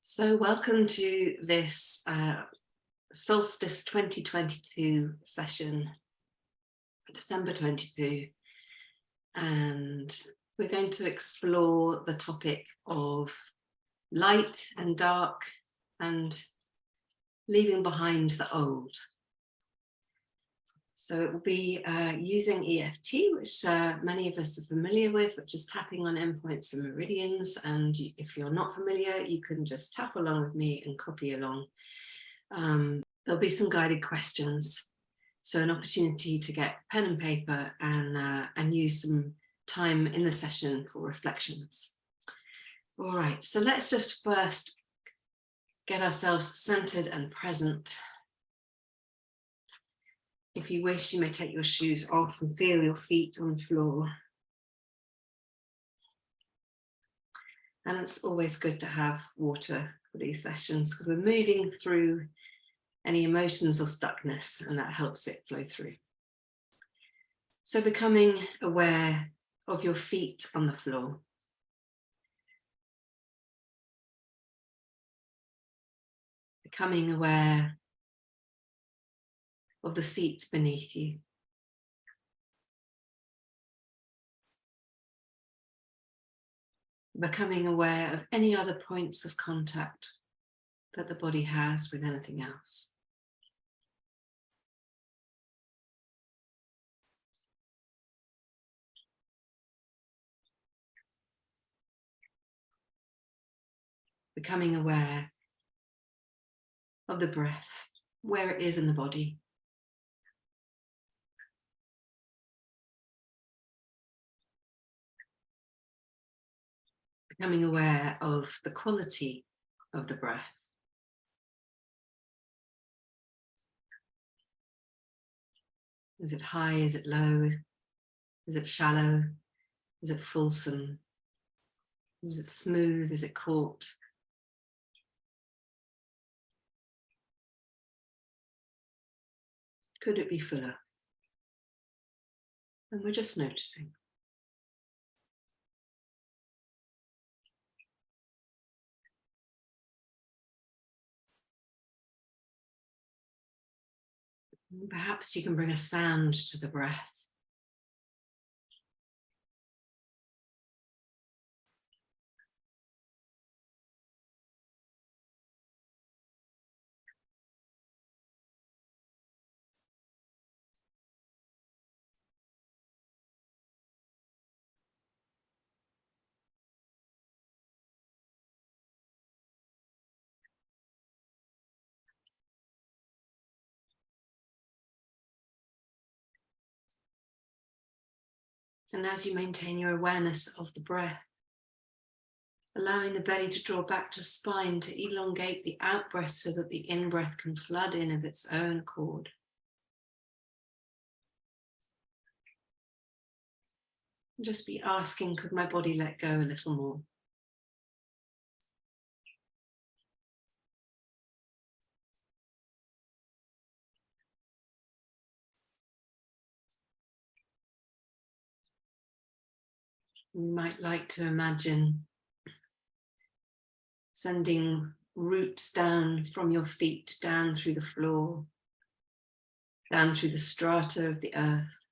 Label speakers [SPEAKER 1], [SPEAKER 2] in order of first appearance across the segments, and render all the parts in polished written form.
[SPEAKER 1] So welcome to this Solstice 2022 session for December 22, and we're going to explore the topic of light and dark and leaving behind the old. So it will be using EFT, which many of us are familiar with, which is tapping on endpoints and meridians. And if you're not familiar, you can just tap along with me and copy along. There'll be some guided questions. So an opportunity to get pen and paper and use some time in the session for reflections. All right, so let's just first get ourselves centered and present. If you wish, you may take your shoes off and feel your feet on the floor. And it's always good to have water for these sessions because we're moving through any emotions or stuckness, and that helps it flow through. So becoming aware of your feet on the floor. Becoming aware of the seat beneath you. Becoming aware of any other points of contact that the body has with anything else. Becoming aware of the breath, where it is in the body. Becoming aware of the quality of the breath. Is it high? Is it low? Is it shallow? Is it fulsome? Is it smooth? Is it caught? Could it be fuller? And we're just noticing. Perhaps you can bring a sound to the breath. And as you maintain your awareness of the breath, allowing the belly to draw back to spine to elongate the out breath so that the in breath can flood in of its own accord. Just be asking, could my body let go a little more? You might like to imagine sending roots down from your feet, down through the floor, down through the strata of the earth,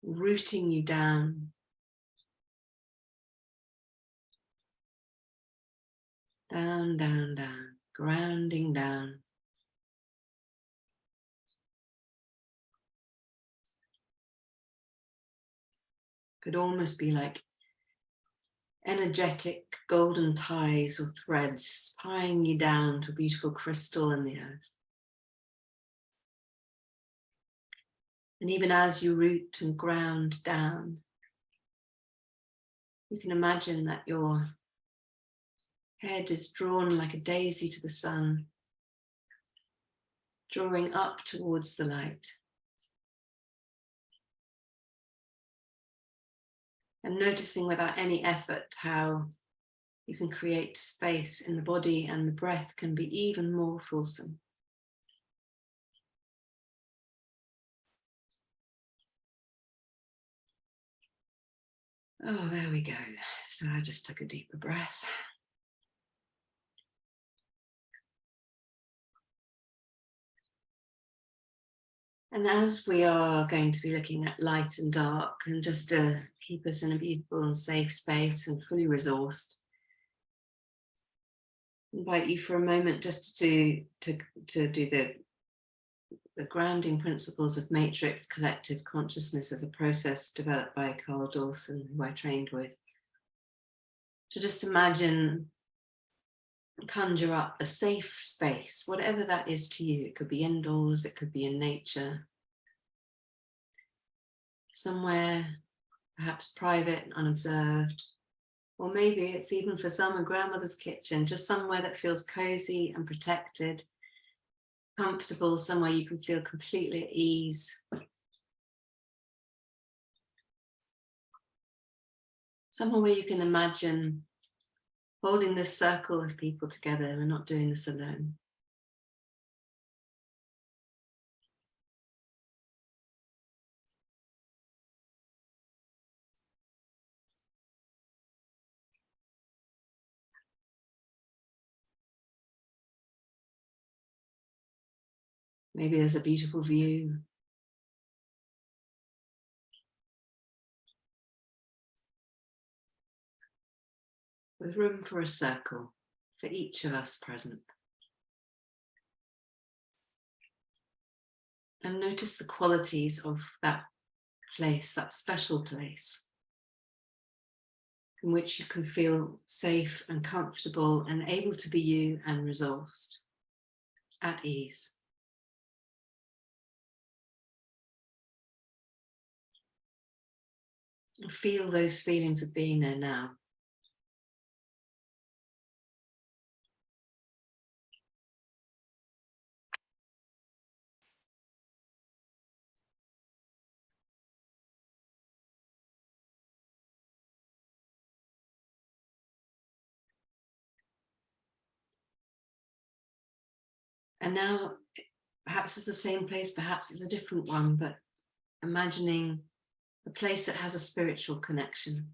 [SPEAKER 1] rooting you down, down, down, down, grounding down. Could almost be like energetic golden ties or threads tying you down to a beautiful crystal in the earth. And even as you root and ground down, you can imagine that your head is drawn like a daisy to the sun, drawing up towards the light. And noticing without any effort how you can create space in the body, and the breath can be even more fulsome. Oh, there we go. So I just took a deeper breath. And as we are going to be looking at light and dark, and just to keep us in a beautiful and safe space and fully resourced, I invite you for a moment just to do the grounding principles of matrix collective consciousness as a process developed by Carl Dawson, who I trained with. To just imagine, conjure up a safe space, whatever that is to you. It could be indoors, it could be in nature, somewhere perhaps private and unobserved, or maybe it's even for some a grandmother's kitchen, just somewhere that feels cozy and protected, comfortable, somewhere you can feel completely at ease. Somewhere where you can imagine holding this circle of people together and not doing this alone. Maybe there's a beautiful view. With room for a circle for each of us present. And notice the qualities of that place, that special place, in which you can feel safe and comfortable and able to be you and resourced, at ease. And feel those feelings of being there now. And now, perhaps it's the same place, perhaps it's a different one, but imagining a place that has a spiritual connection.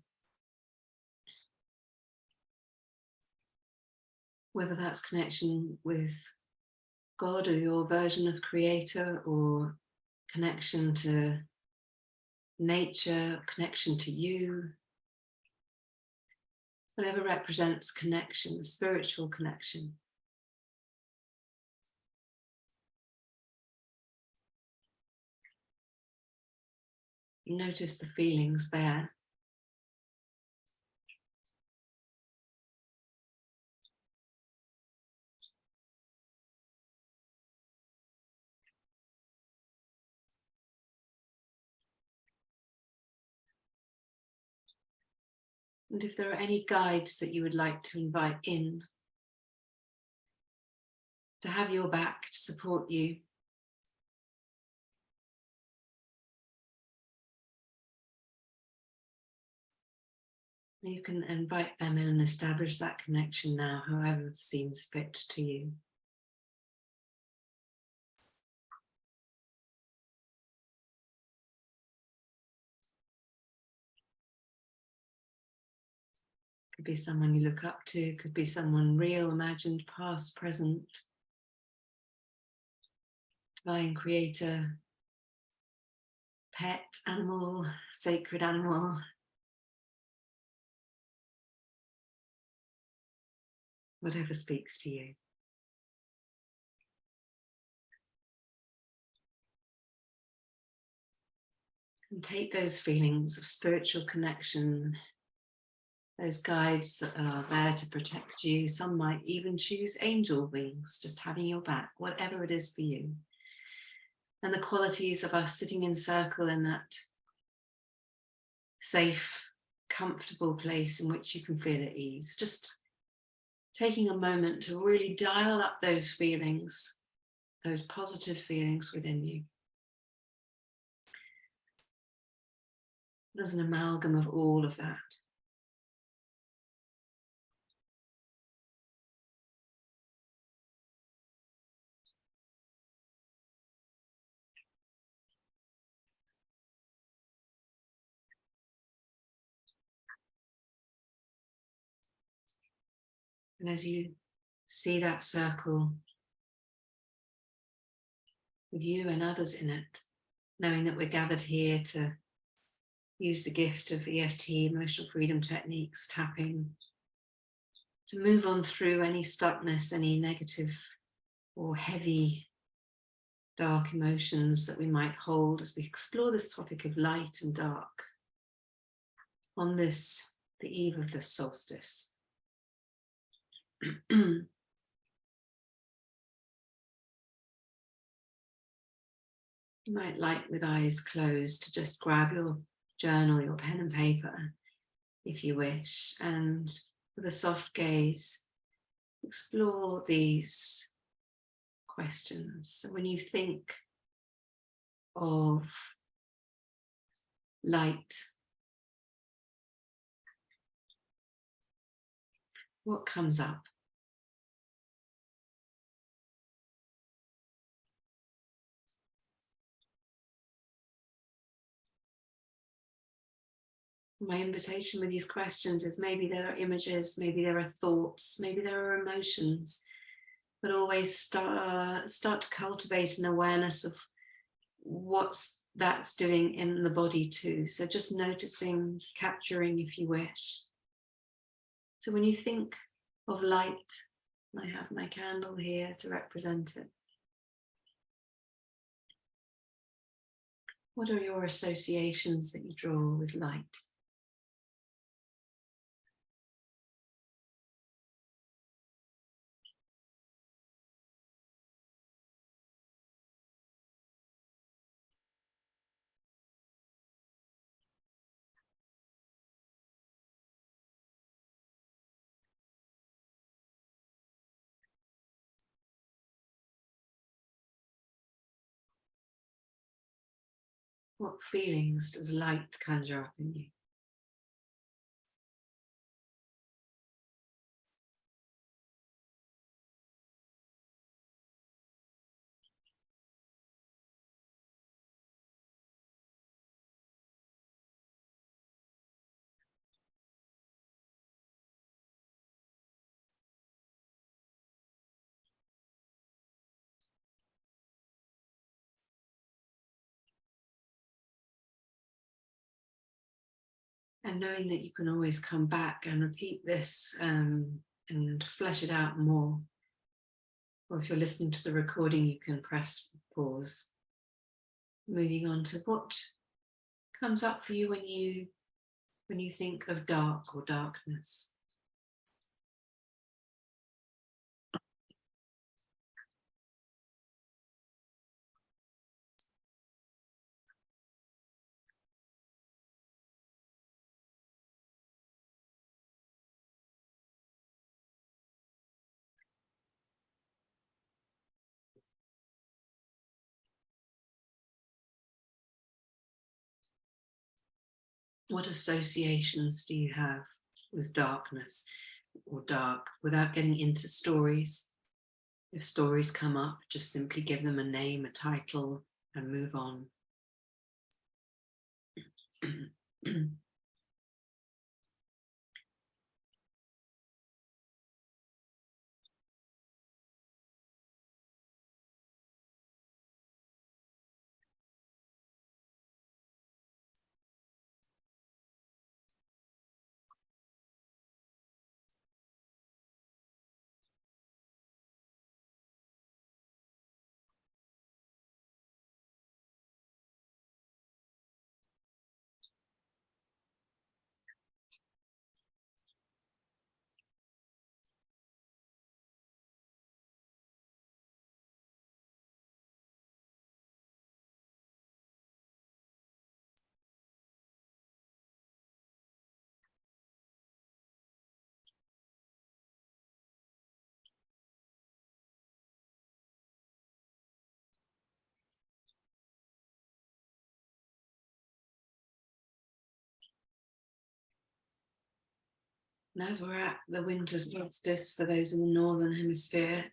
[SPEAKER 1] Whether that's connection with God or your version of creator, or connection to nature, connection to you, whatever represents connection, spiritual connection. Notice the feelings there. And if there are any guides that you would like to invite in, to have your back, to support you, you can invite them in and establish that connection now, however seems fit to you. Could be someone you look up to, could be someone real, imagined, past, present, divine creator, pet, animal, sacred animal. Whatever speaks to you. And take those feelings of spiritual connection, those guides that are there to protect you. Some might even choose angel wings, just having your back, whatever it is for you. And the qualities of us sitting in circle in that safe, comfortable place in which you can feel at ease. Just taking a moment to really dial up those feelings, those positive feelings within you. There's an amalgam of all of that. And as you see that circle with you and others in it, knowing that we're gathered here to use the gift of EFT, emotional freedom techniques, tapping, to move on through any stuckness, any negative or heavy, dark emotions that we might hold as we explore this topic of light and dark on this, the eve of the solstice. You might like, with eyes closed, to just grab your journal, your pen and paper, if you wish, and with a soft gaze, explore these questions. So when you think of light, what comes up? My invitation with these questions is maybe there are images, maybe there are thoughts, maybe there are emotions, but always start to cultivate an awareness of what's that's doing in the body too. So just noticing, capturing if you wish. So when you think of light, I have my candle here to represent it. What are your associations that you draw with light? What feelings does light conjure up in you? And knowing that you can always come back and repeat this and flesh it out more. Or if you're listening to the recording, you can press pause. Moving on to what comes up for you when you think of dark or darkness. What associations do you have with darkness or dark without getting into stories? If stories come up, just simply give them a name, a title, and move on. And as we're at the winter solstice for those in the Northern Hemisphere,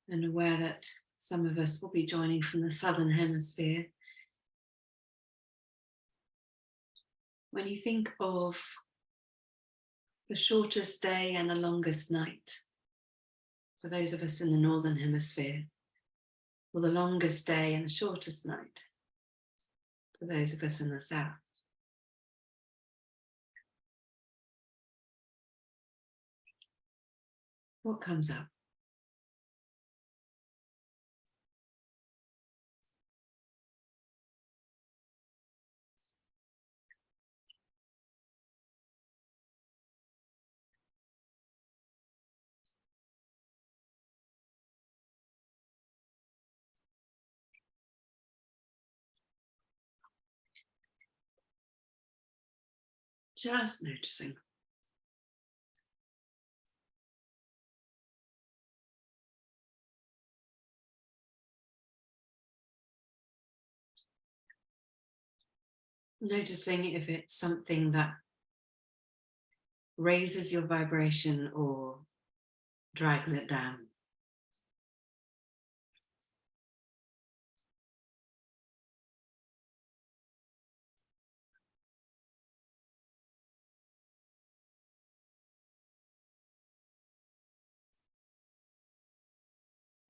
[SPEAKER 1] and aware that some of us will be joining from the Southern Hemisphere, when you think of the shortest day and the longest night for those of us in the Northern Hemisphere, or the longest day and the shortest night for those of us in the South. What comes up? Just noticing. Noticing if it's something that raises your vibration or drags it down.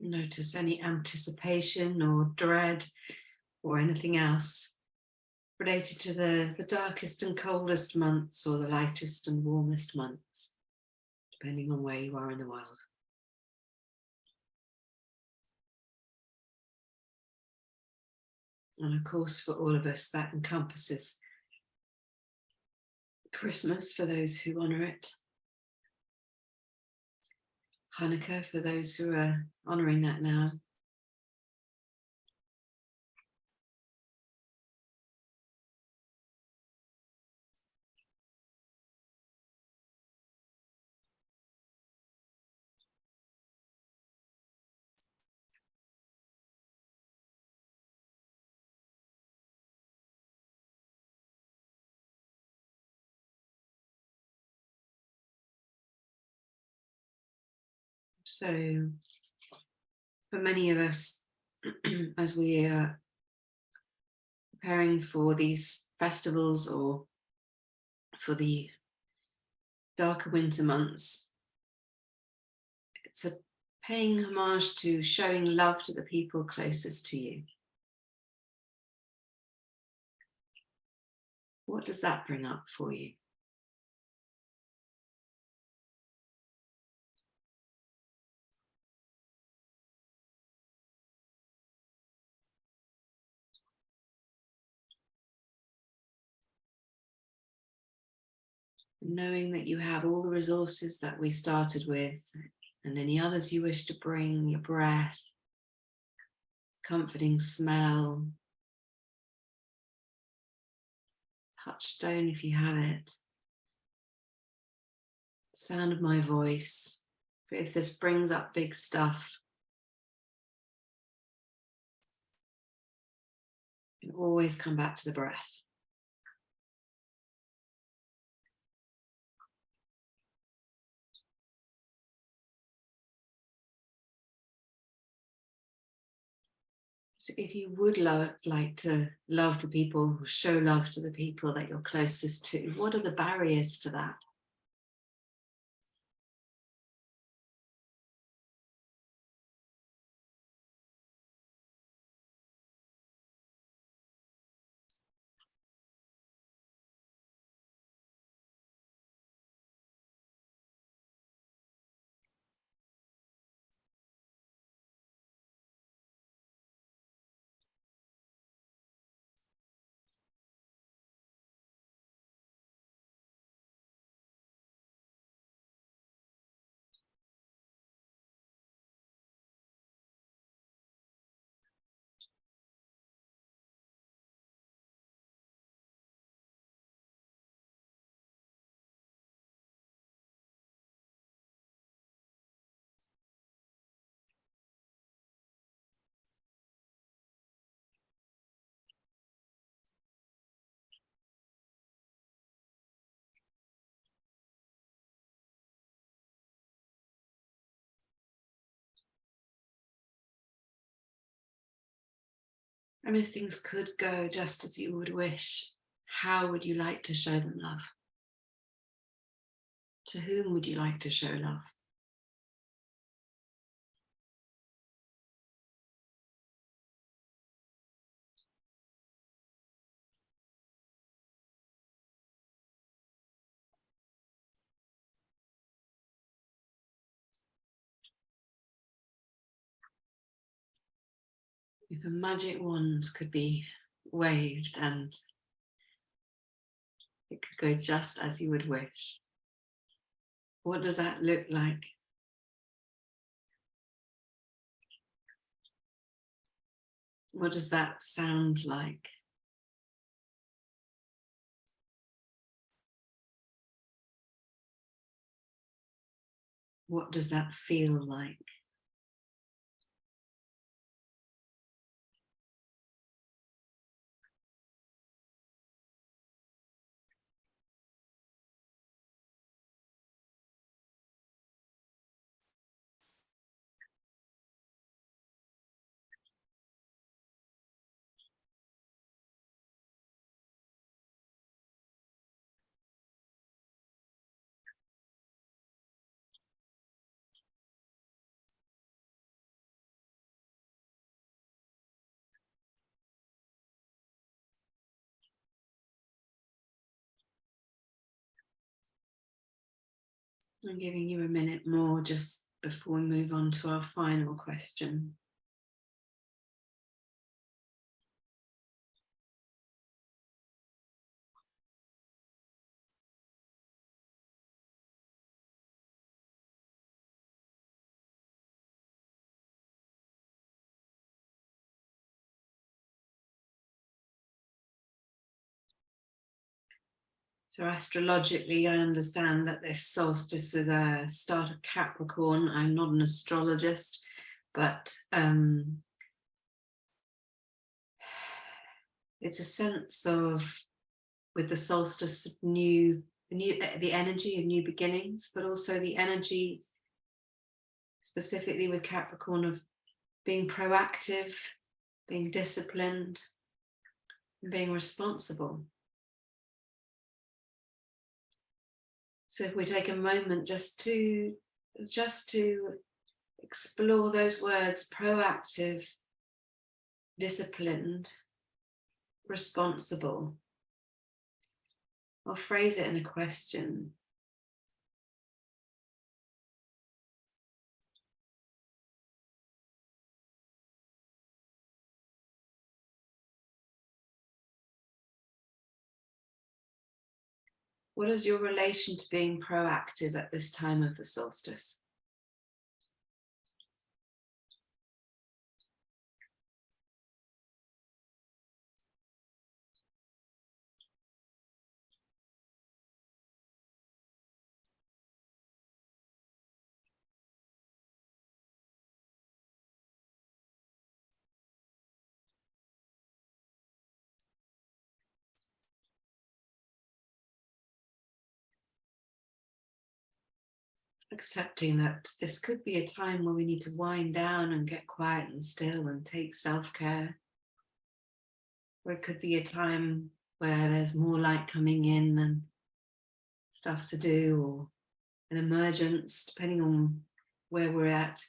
[SPEAKER 1] Notice any anticipation or dread or anything else related to the darkest and coldest months or the lightest and warmest months, depending on where you are in the world. And of course, for all of us, that encompasses Christmas for those who honour it, Hanukkah for those who are honouring that now, so for many of us, as we are preparing for these festivals or for the darker winter months, it's a paying homage to showing love to the people closest to you. What does that bring up for you? Knowing that you have all the resources that we started with and any others you wish to bring, your breath, comforting smell, touchstone if you have it, sound of my voice. But if this brings up big stuff, you can always come back to the breath. So if you would like to love the people, show love to the people that you're closest to, what are the barriers to that? And if things could go just as you would wish, how would you like to show them love? To whom would you like to show love? If a magic wand could be waved and it could go just as you would wish, what does that look like? What does that sound like? What does that feel like? I'm giving you a minute more just before we move on to our final question. So astrologically, I understand that this solstice is a start of Capricorn. I'm not an astrologist, but it's a sense of, with the solstice, the energy of new beginnings, but also the energy, specifically with Capricorn, of being proactive, being disciplined, and being responsible. So if we take a moment just to explore those words: proactive, disciplined, responsible. I'll phrase it in a question. What is your relation to being proactive at this time of the solstice? Accepting that this could be a time where we need to wind down and get quiet and still and take self-care. Or it could be a time where there's more light coming in and stuff to do, or an emergence, depending on where we're at.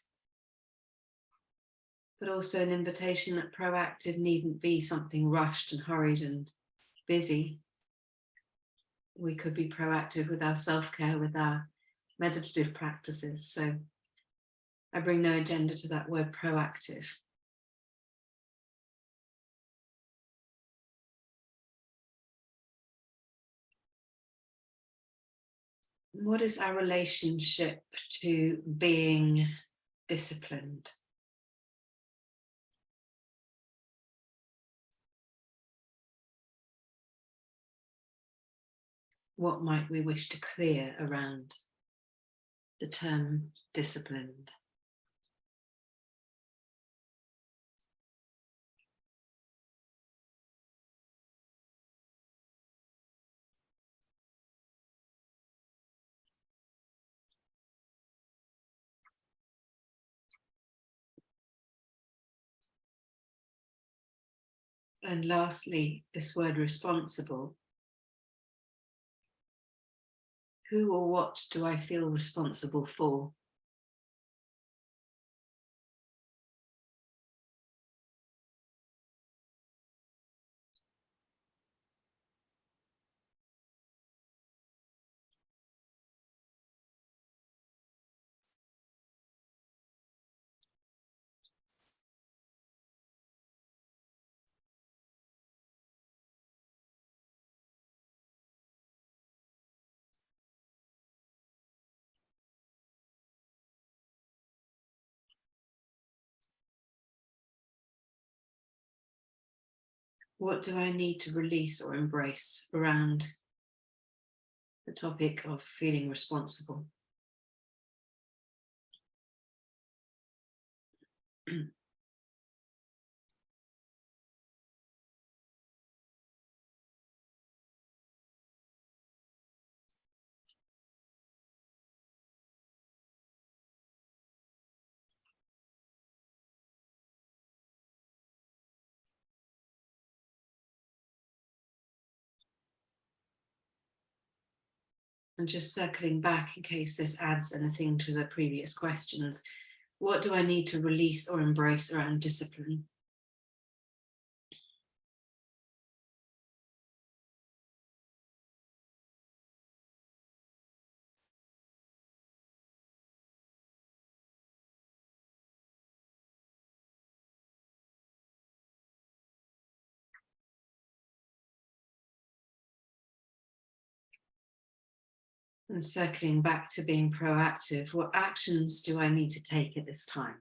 [SPEAKER 1] But also an invitation that proactive needn't be something rushed and hurried and busy. We could be proactive with our self-care, with our meditative practices. So I bring no agenda to that word proactive. What is our relationship to being disciplined? What might we wish to clear around the term disciplined? And lastly, this word responsible. Who or what do I feel responsible for? What do I need to release or embrace around the topic of feeling responsible? And just circling back in case this adds anything to the previous questions, what do I need to release or embrace around discipline? And circling back to being proactive, what actions do I need to take at this time?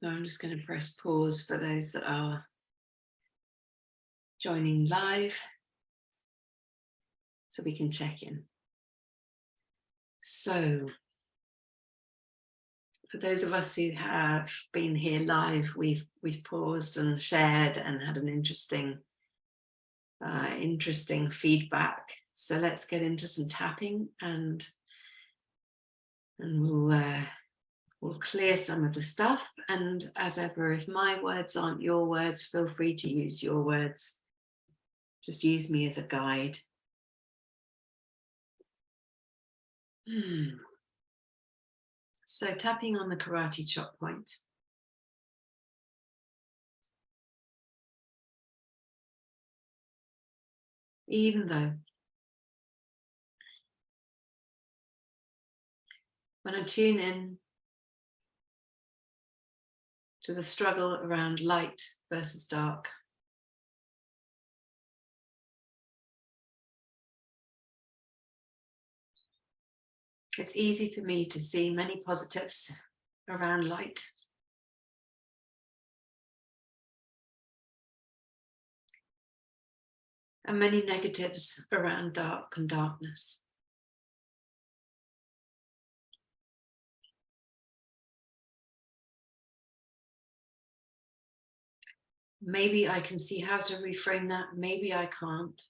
[SPEAKER 1] So I'm just going to press pause for those that are joining live so we can check in. So for those of us who have been here live, we've paused and shared and had an interesting feedback. So let's get into some tapping and we'll clear some of the stuff. And as ever, if my words aren't your words, feel free to use your words. Just use me as a guide. So tapping on the karate chop point. Even though when I tune in to the struggle around light versus dark, it's easy for me to see many positives around light and many negatives around dark and darkness. Maybe I can see how to reframe that, maybe I can't.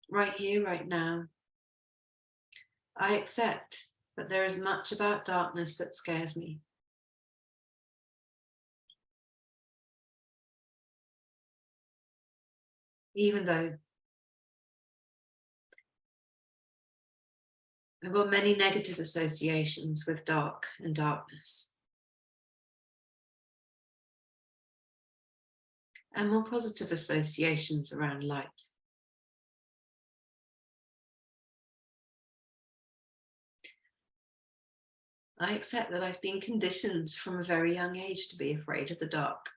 [SPEAKER 1] Right here, right now, I accept that there is much about darkness that scares me. Even though I've got many negative associations with dark and darkness, and more positive associations around light. I accept that I've been conditioned from a very young age to be afraid of the dark.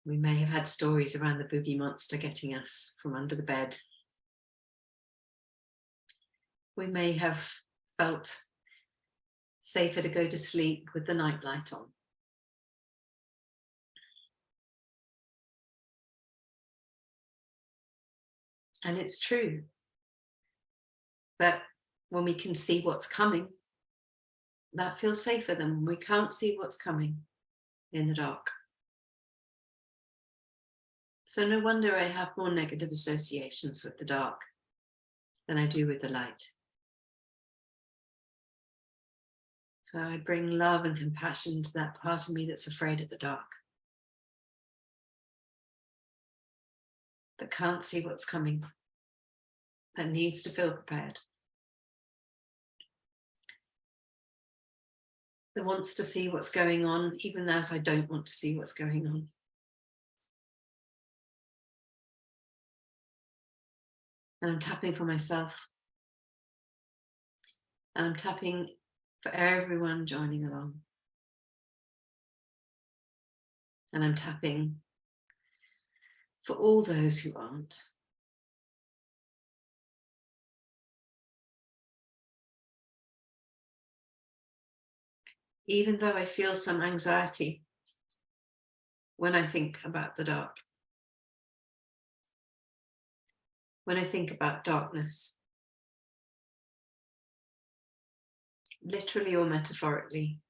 [SPEAKER 1] We may have had stories around the boogie monster getting us from under the bed. We may have felt safer to go to sleep with the nightlight on. And it's true that when we can see what's coming, that feels safer than when we can't see what's coming in the dark. So no wonder I have more negative associations with the dark than I do with the light. So I bring love and compassion to that part of me that's afraid of the dark, that can't see what's coming, that needs to feel prepared, that wants to see what's going on, even as I don't want to see what's going on. And I'm tapping for myself. And I'm tapping for everyone joining along. And I'm tapping for all those who aren't. Even though I feel some anxiety when I think about the dark, when I think about darkness, literally or metaphorically,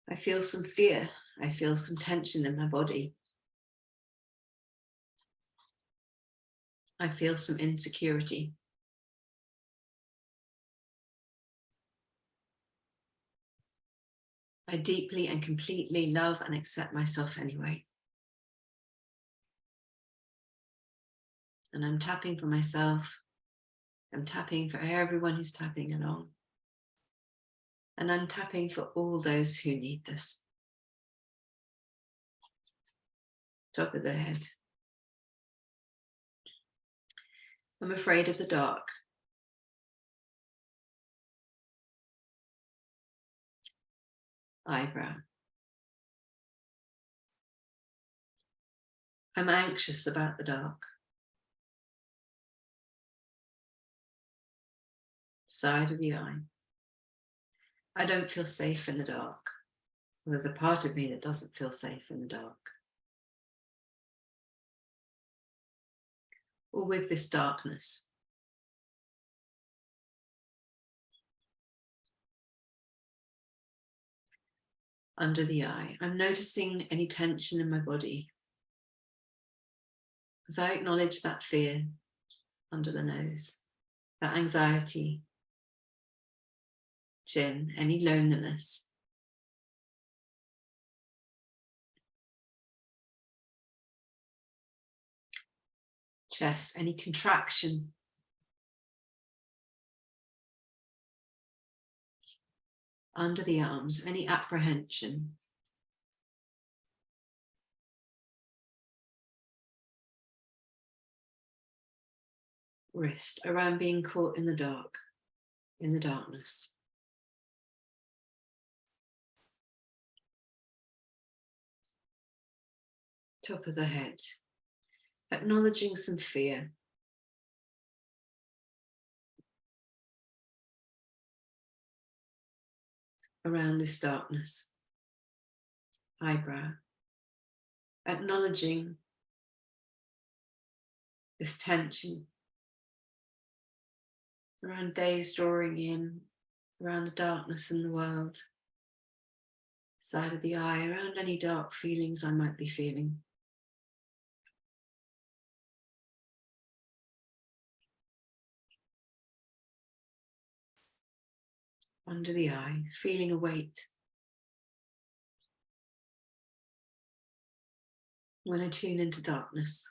[SPEAKER 1] I feel some fear, I feel some tension in my body. I feel some insecurity. I deeply and completely love and accept myself anyway. And I'm tapping for myself. I'm tapping for everyone who's tapping along. And I'm tapping for all those who need this. Top of the head. I'm afraid of the dark. Eyebrow. I'm anxious about the dark. Side of the eye. I don't feel safe in the dark. There's a part of me that doesn't feel safe in the dark. Or with this darkness. Under the eye. I'm noticing any tension in my body. As I acknowledge that fear under the nose, that anxiety, chin, any loneliness. Chest, any contraction. Under the arms, any apprehension. Wrist, around being caught in the dark, in the darkness. Top of the head, acknowledging some fear. Around this darkness. Eyebrow, acknowledging this tension. Around days drawing in, around the darkness in the world. Side of the eye, around any dark feelings I might be feeling. Under the eye, feeling a weight. When I tune into darkness.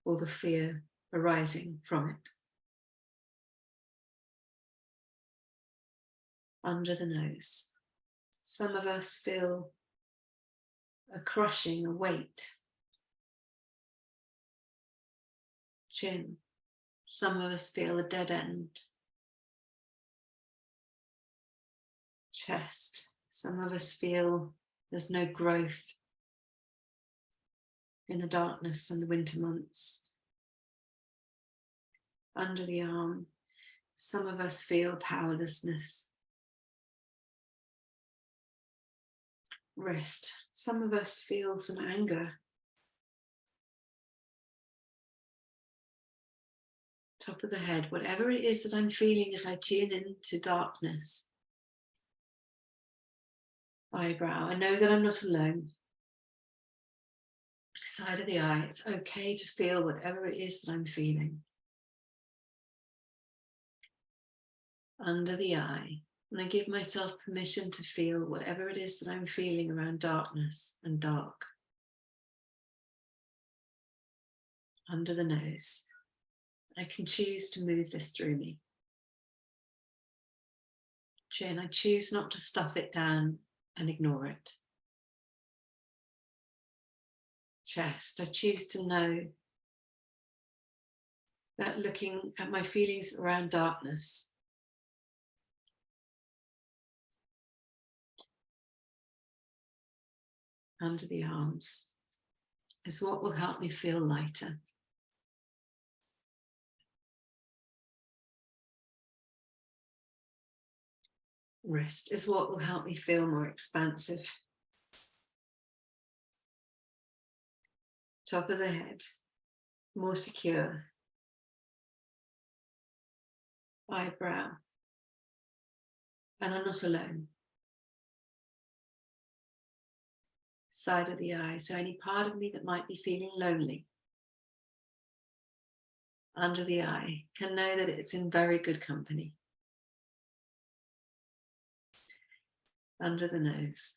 [SPEAKER 1] Or the fear arising from it. Under the nose. Some of us feel a crushing, a weight. Chin. Some of us feel a dead end. Chest. Some of us feel there's no growth in the darkness and the winter months. Under the arm, some of us feel powerlessness. Wrist. Some of us feel some anger. Top of the head. Whatever it is that I'm feeling as I tune into darkness. Eyebrow. I know that I'm not alone. Side of the eye. It's okay to feel whatever it is that I'm feeling. Under the eye. And I give myself permission to feel whatever it is that I'm feeling around darkness and dark. Under the nose. I can choose to move this through me. Chin. I choose not to stuff it down and ignore it. Chest. I choose to know that looking at my feelings around darkness under the arms is what will help me feel lighter. Wrist is what will help me feel more expansive. Top of the head, more secure. Eyebrow, and I'm not alone. Side of the eye, so any part of me that might be feeling lonely under the eye can know that it's in very good company. Under the nose,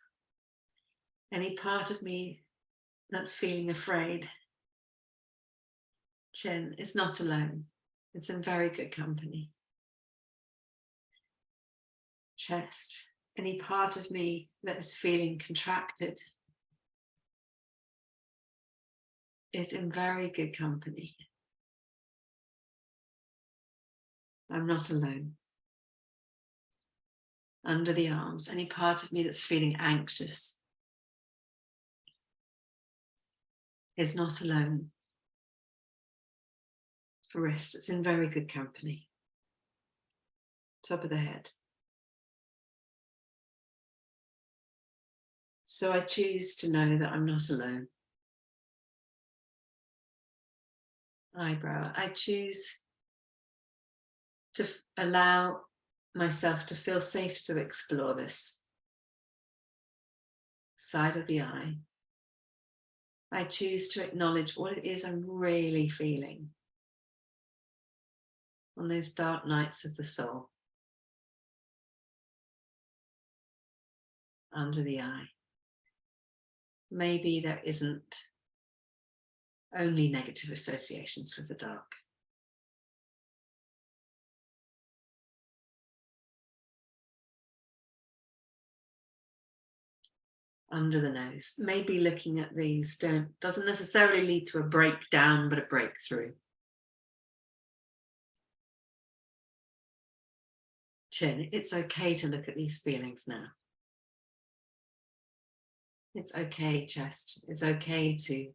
[SPEAKER 1] any part of me that's feeling afraid, chin, is not alone. It's in very good company. Chest, any part of me that is feeling contracted is in very good company. I'm not alone. Under the arms, any part of me that's feeling anxious is not alone. Wrist, it's in very good company. Top of the head. So I choose to know that I'm not alone. Eyebrow, I choose to allow myself to feel safe to explore this. Side of the eye. I choose to acknowledge what it is I'm really feeling on those dark nights of the soul. Under the eye. Maybe there isn't only negative associations with the dark. Under the nose. Maybe looking at these doesn't necessarily lead to a breakdown, but a breakthrough. Chin, it's okay to look at these feelings now. It's okay, chest. It's okay to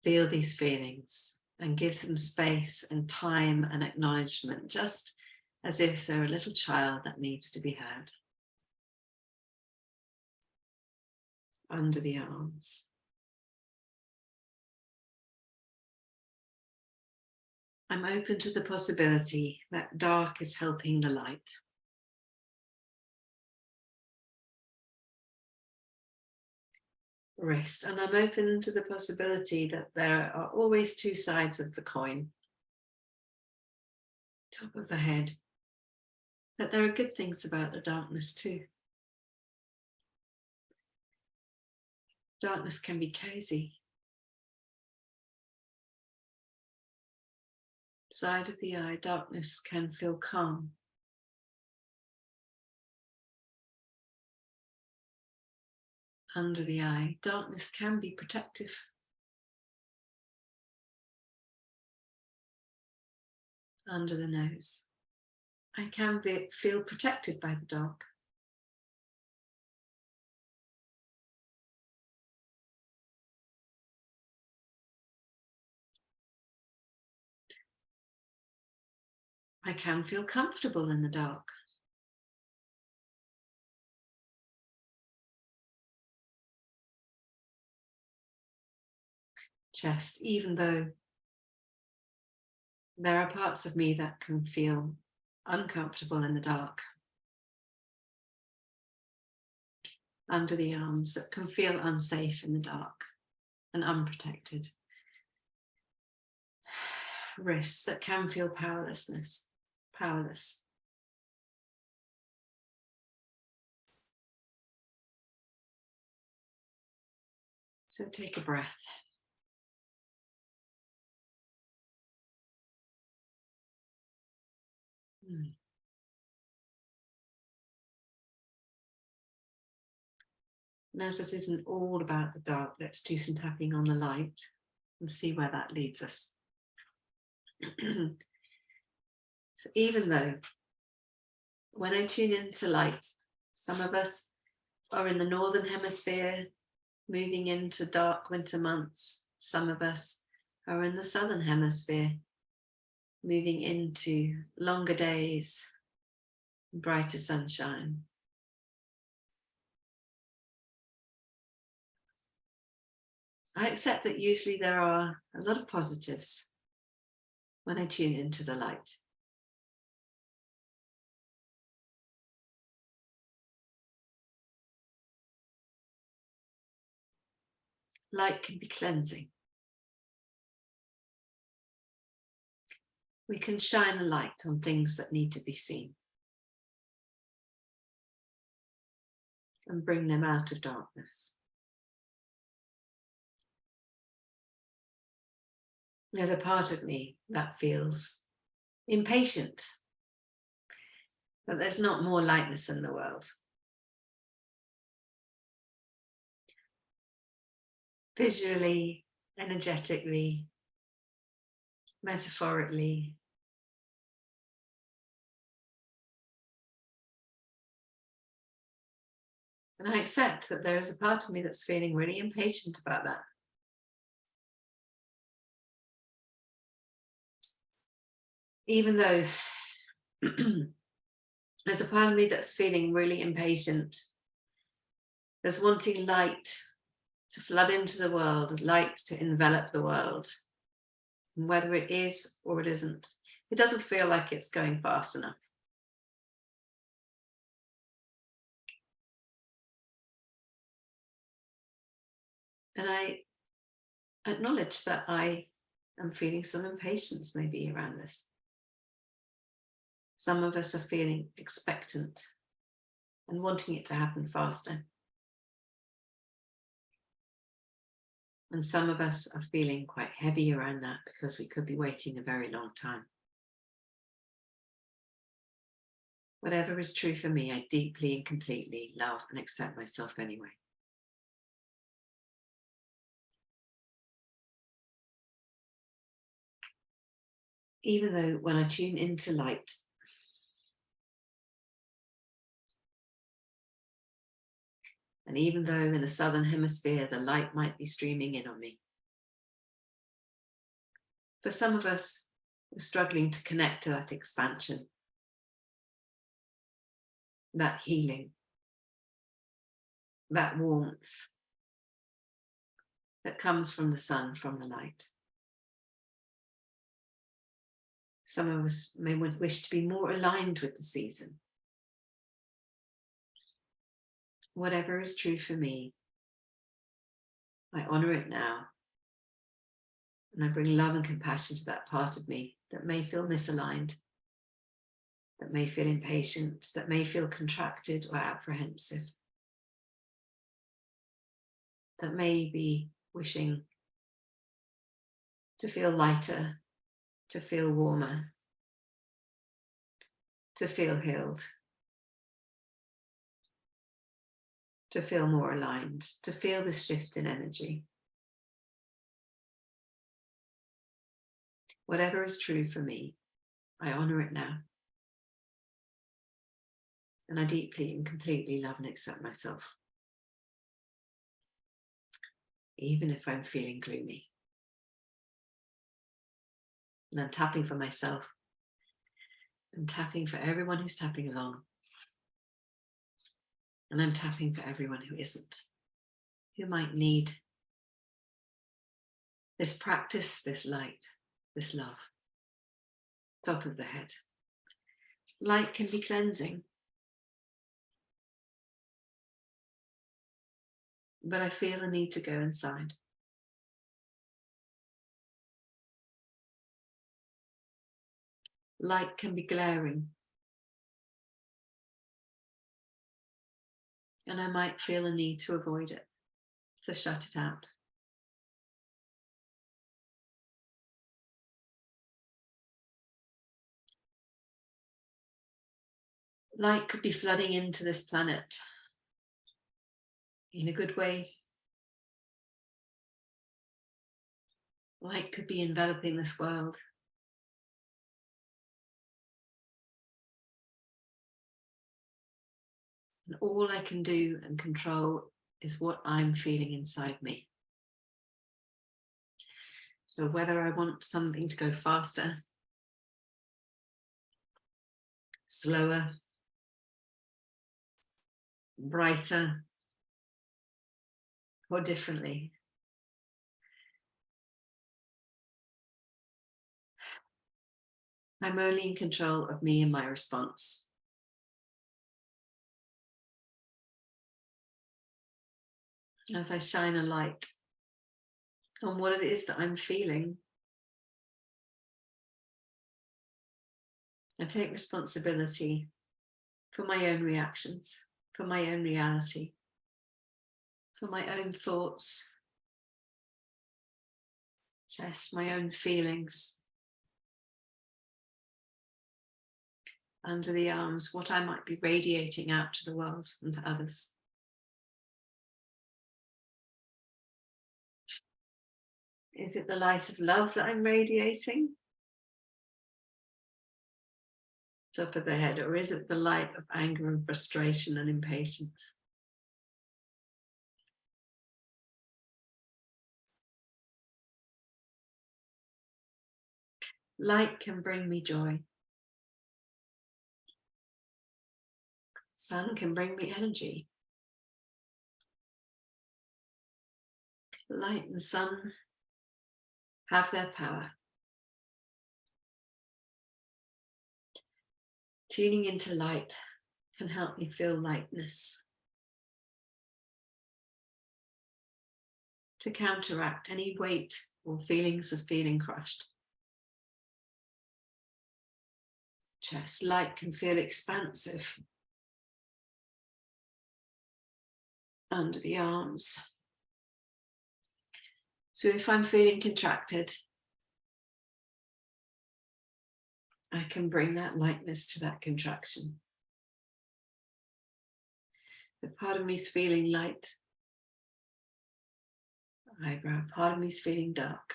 [SPEAKER 1] feel these feelings and give them space and time and acknowledgement, just as if they're a little child that needs to be heard. Under the arms. I'm open to the possibility that dark is helping the light. Wrist, and I'm open to the possibility that there are always two sides of the coin. Top of the head, that there are good things about the darkness too. Darkness can be cozy. Side of the eye, darkness can feel calm. Under the eye, darkness can be protective. Under the nose, I can feel protected by the dark. I can feel comfortable in the dark. chest, even though there are parts of me that can feel uncomfortable in the dark. Under the arms, that can feel unsafe in the dark and unprotected. Wrists that can feel powerless. So take a breath. And as this isn't all about the dark, let's do some tapping on the light and see where that leads us. So even though when I tune into light, some of us are in the northern hemisphere, moving into dark winter months. Some of us are in the southern hemisphere, moving into longer days, brighter sunshine. I accept that usually there are a lot of positives when I tune into the light. Light can be cleansing. We can shine a light on things that need to be seen and bring them out of darkness. There's a part of me that feels impatient, that there's not more lightness in the world. Visually, energetically, metaphorically. And I accept that there is a part of me that's feeling really impatient about that. Even though there's a part of me that's feeling really impatient, there's wanting light to flood into the world, light to envelop the world. And whether it is or it isn't, it doesn't feel like it's going fast enough. And I acknowledge that I am feeling some impatience maybe around this. Some of us are feeling expectant and wanting it to happen faster. And some of us are feeling quite heavy around that because we could be waiting a very long time. Whatever is true for me, I deeply and completely love and accept myself anyway. Even though when I tune into light, and even though in the southern hemisphere, the light might be streaming in on me. For some of us, we're struggling to connect to that expansion, that healing, that warmth that comes from the sun, from the light. Some of us may wish to be more aligned with the season. Whatever is true for me, I honor it now. And I bring love and compassion to that part of me that may feel misaligned, that may feel impatient, that may feel contracted or apprehensive, that may be wishing to feel lighter, to feel warmer, to feel healed, to feel more aligned, to feel this shift in energy. Whatever is true for me, I honor it now. And I deeply and completely love and accept myself, even if I'm feeling gloomy. And I'm tapping for myself. I'm tapping for everyone who's tapping along. And I'm tapping for everyone who isn't, who might need this practice, this light, this love. Top of the head. Light can be cleansing, but I feel a need to go inside. Light can be glaring, and I might feel a need to avoid it, to shut it out. Light could be flooding into this planet in a good way. Light could be enveloping this world. And all I can do and control is what I'm feeling inside me. So whether I want something to go faster, slower, brighter, or differently, I'm only in control of me and my response. As I shine a light on what it is that I'm feeling, I take responsibility for my own reactions, for my own reality, for my own thoughts, just my own feelings. Under the arms, what I might be radiating out to the world and to others. Is it the light of love that I'm radiating? Top of the head, or is it the light of anger and frustration and impatience? Light can bring me joy. Sun can bring me energy. Light and sun have their power. Tuning into light can help me feel lightness, to counteract any weight or feelings of feeling crushed. Chest, light can feel expansive under the arms. So if I'm feeling contracted, I can bring that lightness to that contraction. If part of me is feeling light, eyebrow, part of me is feeling dark.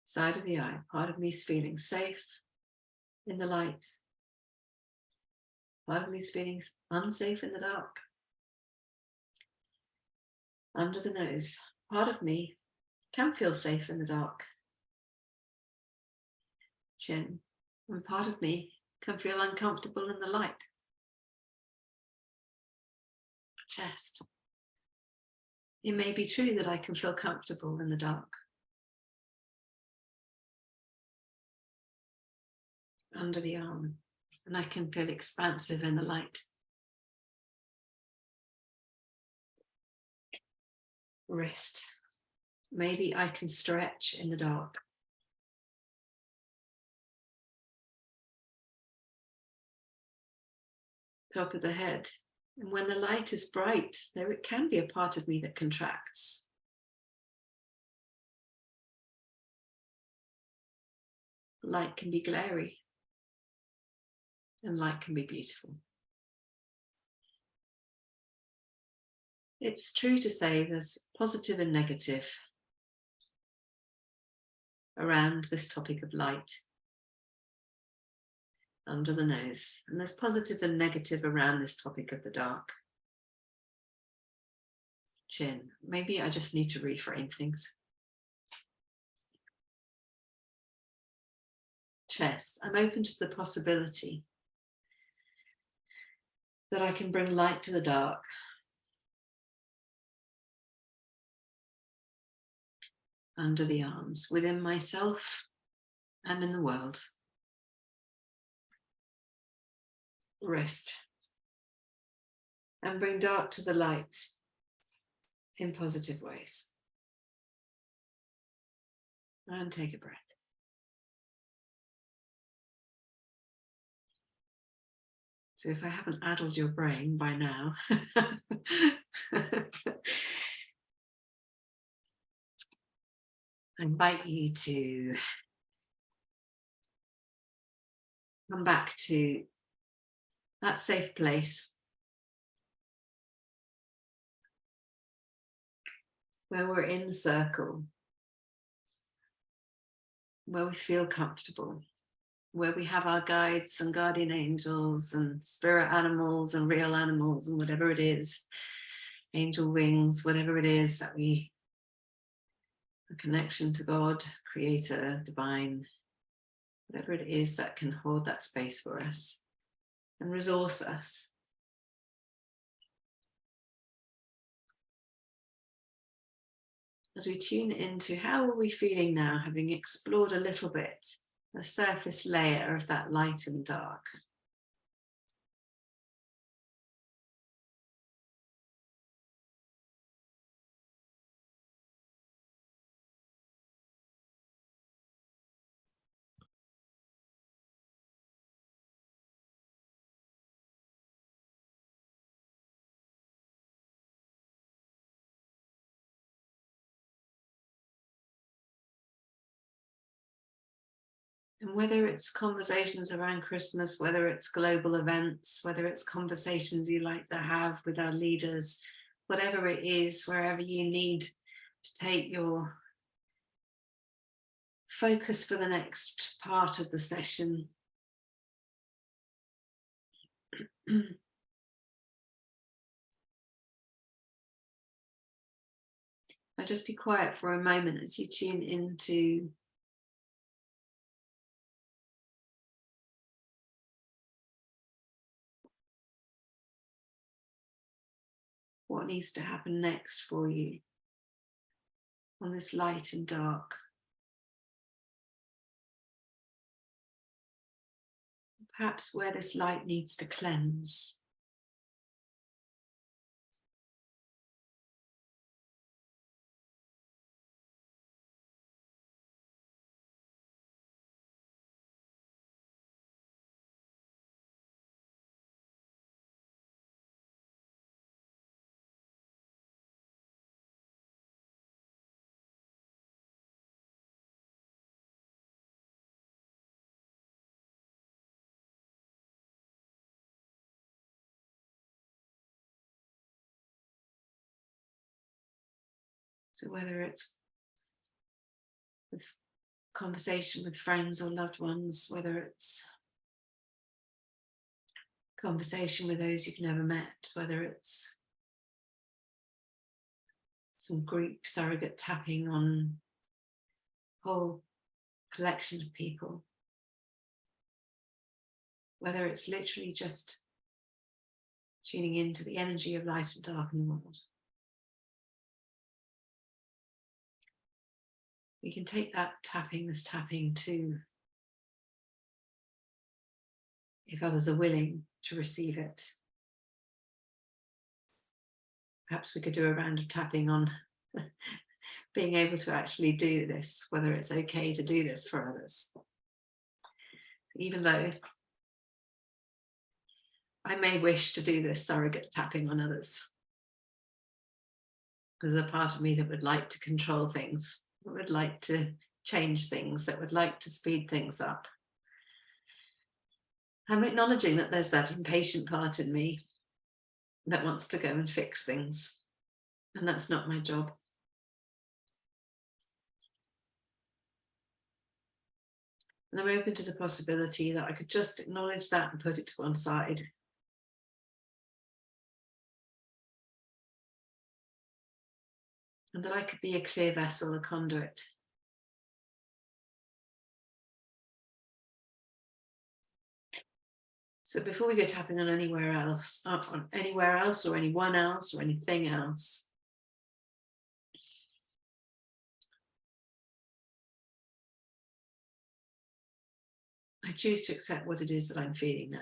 [SPEAKER 1] Side of the eye, part of me is feeling safe in the light. Part of me is feeling unsafe in the dark. Under the nose, part of me can feel safe in the dark. Chin, and part of me can feel uncomfortable in the light. Chest. It may be true that I can feel comfortable in the dark. Under the arm, and I can feel expansive in the light. Wrist. Maybe I can stretch in the dark. Top of the head. And when the light is bright, there it can be a part of me that contracts. Light can be glary, and light can be beautiful. It's true to say there's positive and negative around this topic of light under the nose, and there's positive and negative around this topic of the dark. Chin, maybe I just need to reframe things. Chest, I'm open to the possibility that I can bring light to the dark, under the arms, within myself and in the world. Rest. And bring dark to the light in positive ways. And take a breath. So if I haven't addled your brain by now, I invite you to come back to that safe place where we're in the circle, where we feel comfortable, where we have our guides and guardian angels and spirit animals and real animals and whatever it is, angel wings, whatever it is that a connection to God, creator, divine, whatever it is that can hold that space for us and resource us. As we tune into how are we feeling now, having explored a little bit the surface layer of that light and dark. And whether it's conversations around Christmas, whether it's global events, whether it's conversations you like to have with our leaders, whatever it is, wherever you need to take your focus for the next part of the session. Now just be quiet for a moment as you tune into what needs to happen next for you on this light and dark. Perhaps where this light needs to cleanse. So whether it's with conversation with friends or loved ones, whether it's conversation with those you've never met, whether it's some group surrogate tapping on a whole collection of people, whether it's literally just tuning into the energy of light and dark in the world. We can take that tapping, this tapping to, if others are willing to receive it. Perhaps we could do a round of tapping on being able to actually do this, whether it's okay to do this for others. Even though I may wish to do this surrogate tapping on others. There's a part of me that would like to control things, that would like to change things, that would like to speed things up. I'm acknowledging that there's that impatient part in me that wants to go and fix things, and that's not my job. And I'm open to the possibility that I could just acknowledge that and put it to one side. And that I could be a clear vessel, a conduit. So before we go tapping on anywhere else or anyone else or anything else, I choose to accept what it is that I'm feeling now.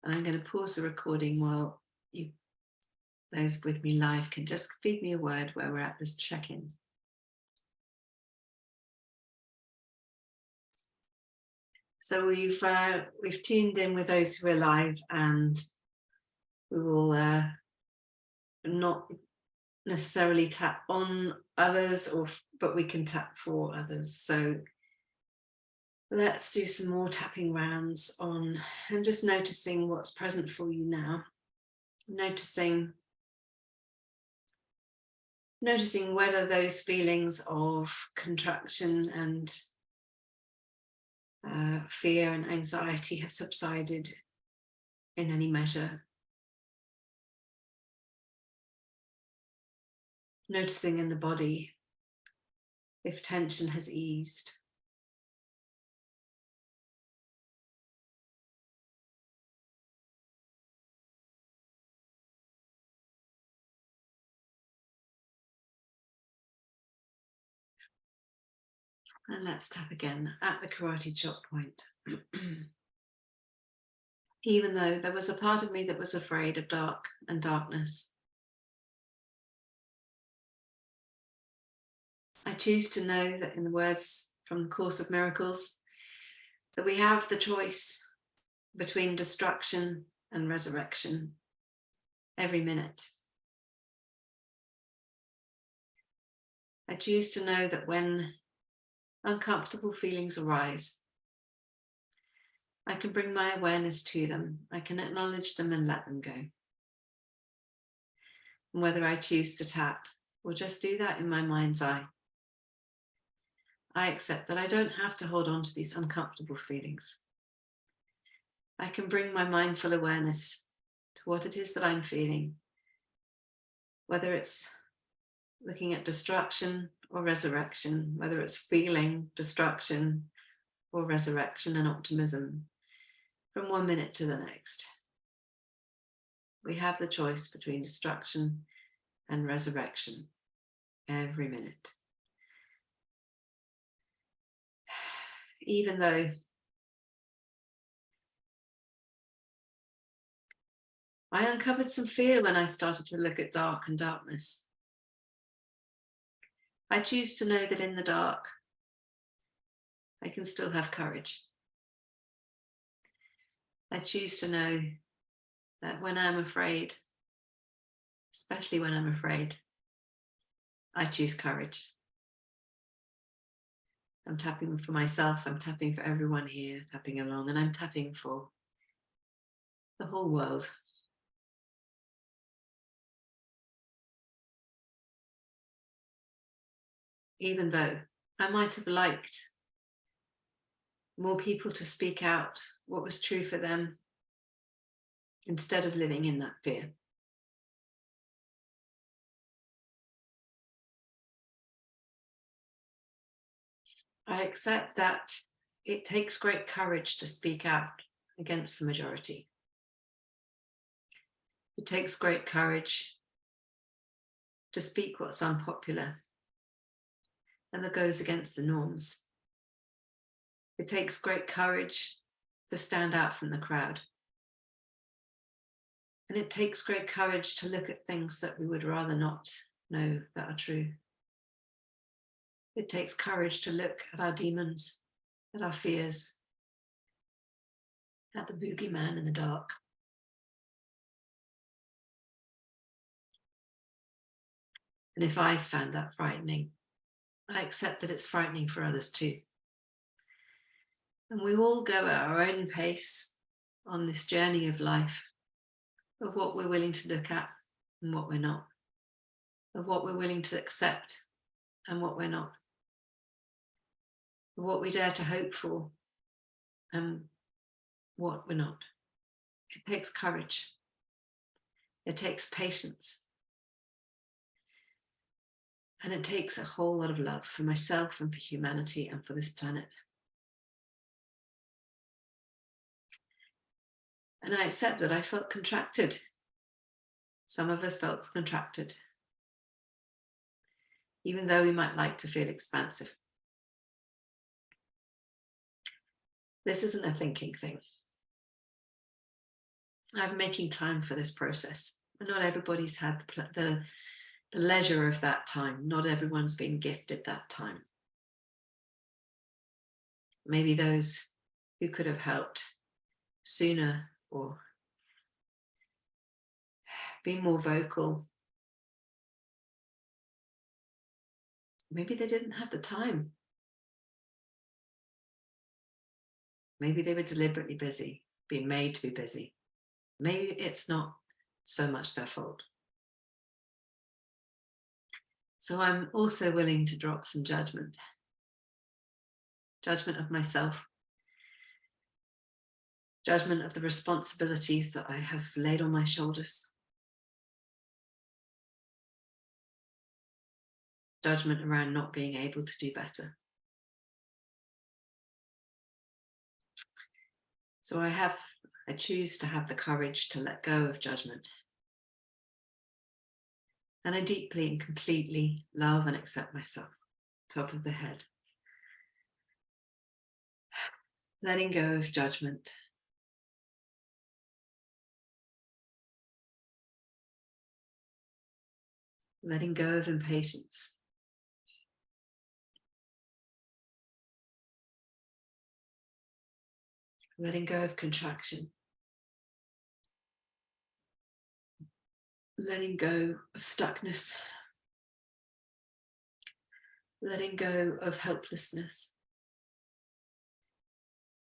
[SPEAKER 1] And I'm going to pause the recording while you, those with me live, can just feed me a word where we're at this check-in. So we've tuned in with those who are live, and we will not necessarily tap on others, but we can tap for others. So let's do some more tapping rounds on and just noticing what's present for you now. Noticing whether those feelings of contraction and fear and anxiety have subsided in any measure. Noticing in the body if tension has eased. And let's tap again at the karate chop point. Even though there was a part of me that was afraid of dark and darkness, I choose to know that, in the words from the Course of Miracles, that we have the choice between destruction and resurrection every minute. I choose to know that when uncomfortable feelings arise, I can bring my awareness to them. I can acknowledge them and let them go. And whether I choose to tap or just do that in my mind's eye, I accept that I don't have to hold on to these uncomfortable feelings. I can bring my mindful awareness to what it is that I'm feeling, whether it's looking at destruction or resurrection, whether it's feeling destruction or resurrection and optimism, from one minute to the next. We have the choice between destruction and resurrection every minute. Even though I uncovered some fear when I started to look at dark and darkness, I choose to know that in the dark, I can still have courage. I choose to know that when I'm afraid, especially when I'm afraid, I choose courage. I'm tapping for myself, I'm tapping for everyone here, tapping along, and I'm tapping for the whole world. Even though I might have liked more people to speak out what was true for them instead of living in that fear. I accept that it takes great courage to speak out against the majority. It takes great courage to speak what's unpopular and that goes against the norms. It takes great courage to stand out from the crowd. And it takes great courage to look at things that we would rather not know that are true. It takes courage to look at our demons, at our fears, at the boogeyman in the dark. And if I found that frightening, I accept that it's frightening for others too. And we all go at our own pace on this journey of life, of what we're willing to look at and what we're not, of what we're willing to accept and what we're not, of what we dare to hope for and what we're not. It takes courage. It takes patience. And it takes a whole lot of love for myself and for humanity and for this planet. And I accept that I felt contracted Some of us felt contracted, even though we might like to feel expansive. This isn't a thinking thing. I'm making time for this process. And not everybody's had the leisure of that time. Not everyone's been gifted that time. Maybe those who could have helped sooner or been more vocal. Maybe they didn't have the time. Maybe they were deliberately busy, being made to be busy. Maybe it's not so much their fault. So I'm also willing to drop some judgment. Judgment of myself. Judgment of the responsibilities that I have laid on my shoulders. Judgment around not being able to do better. So I choose to have the courage to let go of judgment. And I deeply and completely love and accept myself, top of the head. Letting go of judgment. Letting go of impatience. Letting go of contraction. Letting go of stuckness. Letting go of helplessness.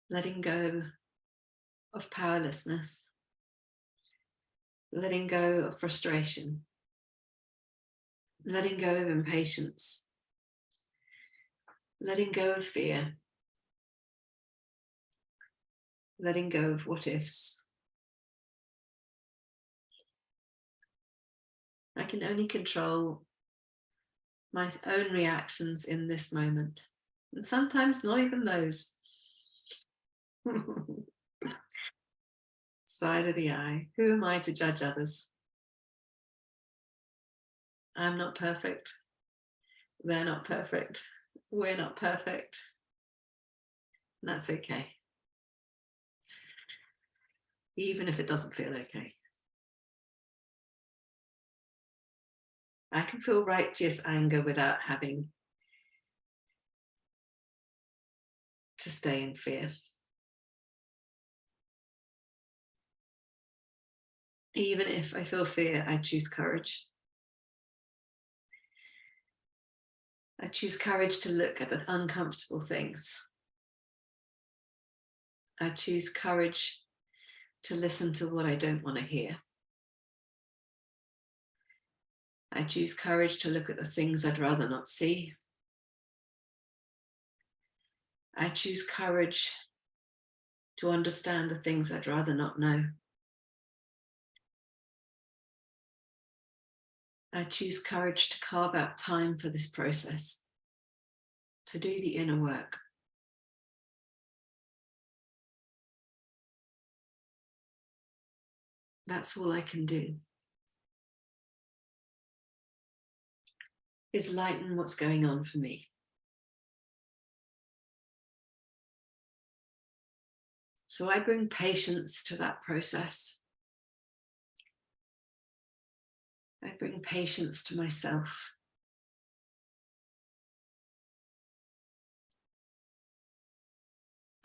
[SPEAKER 1] Letting go of powerlessness. Letting go of frustration. Letting go of impatience. Letting go of fear. Letting go of what ifs. I can only control my own reactions in this moment, and sometimes not even those. Side of the eye. Who am I to judge others? I'm not perfect. They're not perfect. We're not perfect. And that's okay. Even if it doesn't feel okay. I can feel righteous anger without having to stay in fear. Even if I feel fear, I choose courage. I choose courage to look at the uncomfortable things. I choose courage to listen to what I don't want to hear. I choose courage to look at the things I'd rather not see. I choose courage to understand the things I'd rather not know. I choose courage to carve out time for this process, to do the inner work. That's all I can do, is lighten what's going on for me. So I bring patience to that process. I bring patience to myself.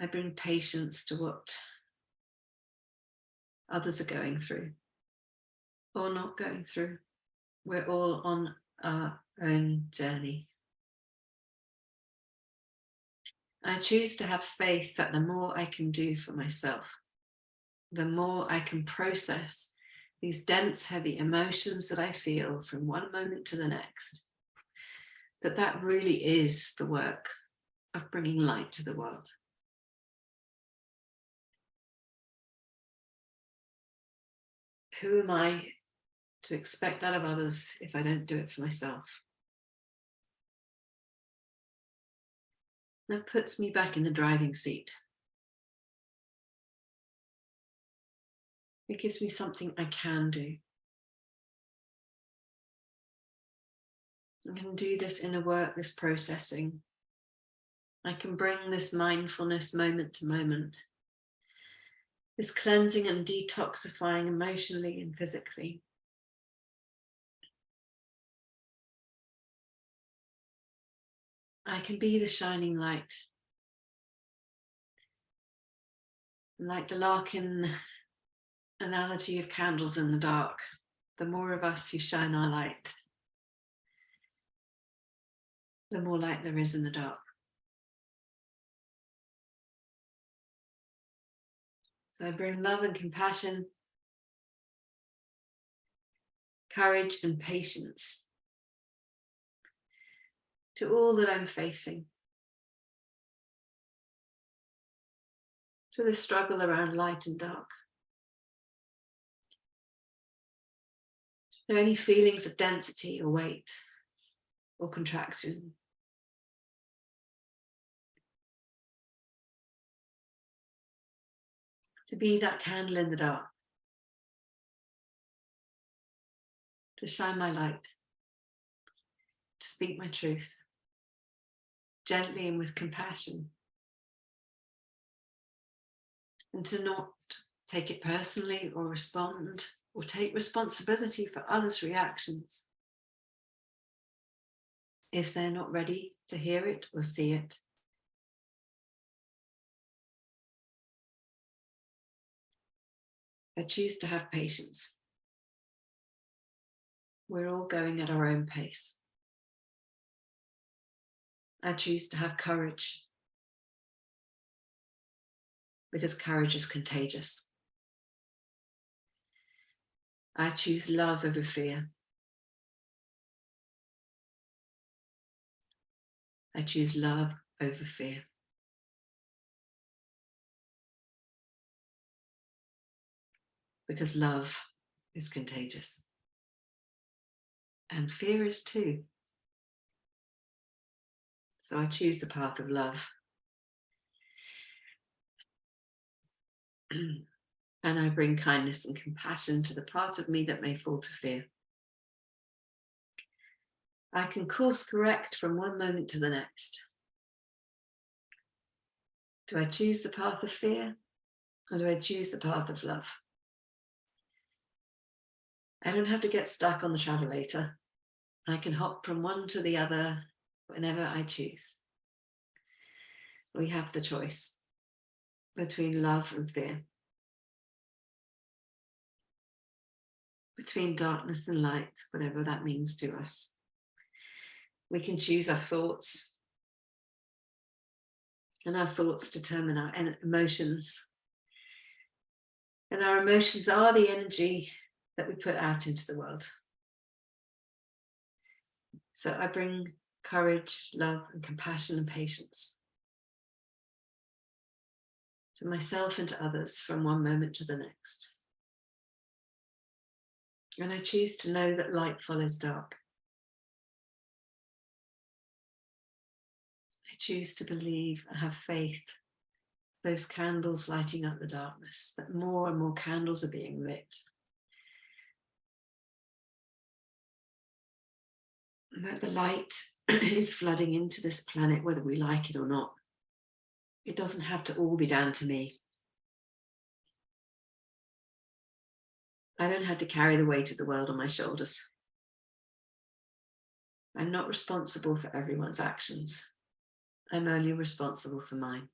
[SPEAKER 1] I bring patience to what others are going through or not going through. We're all on our own journey. I choose to have faith that the more I can do for myself, the more I can process these dense, heavy emotions that I feel from one moment to the next, that really is the work of bringing light to the world. Who am I to expect that of others if I don't do it for myself? That puts me back in the driving seat. It gives me something I can do. I can do this inner work, this processing. I can bring this mindfulness moment to moment, this cleansing and detoxifying emotionally and physically. I can be the shining light. Like the Larkin analogy of candles in the dark, the more of us who shine our light, the more light there is in the dark. So I bring love and compassion, courage and patience to all that I'm facing, to the struggle around light and dark. Are there any feelings of density or weight or contraction? To be that candle in the dark, to shine my light, to speak my truth, gently and with compassion, and to not take it personally or respond or take responsibility for others' reactions if they're not ready to hear it or see it. I choose to have patience. We're all going at our own pace. I choose to have courage, because courage is contagious. I choose love over fear. I choose love over fear. Because love is contagious. And fear is too. So I choose the path of love. And I bring kindness and compassion to the part of me that may fall to fear. I can course correct from one moment to the next. Do I choose the path of fear, or do I choose the path of love? I don't have to get stuck on the travelator. I can hop from one to the other whenever I choose. We have the choice between love and fear, between darkness and light, whatever that means to us. We can choose our thoughts, and our thoughts determine our emotions. And our emotions are the energy that we put out into the world. So I bring courage, love, and compassion and patience to myself and to others from one moment to the next. And I choose to know that light follows dark. I choose to believe and have faith, those candles lighting up the darkness, that more and more candles are being lit. And that the light is flooding into this planet, whether we like it or not. It doesn't have to all be down to me. I don't have to carry the weight of the world on my shoulders. I'm not responsible for everyone's actions. I'm only responsible for mine.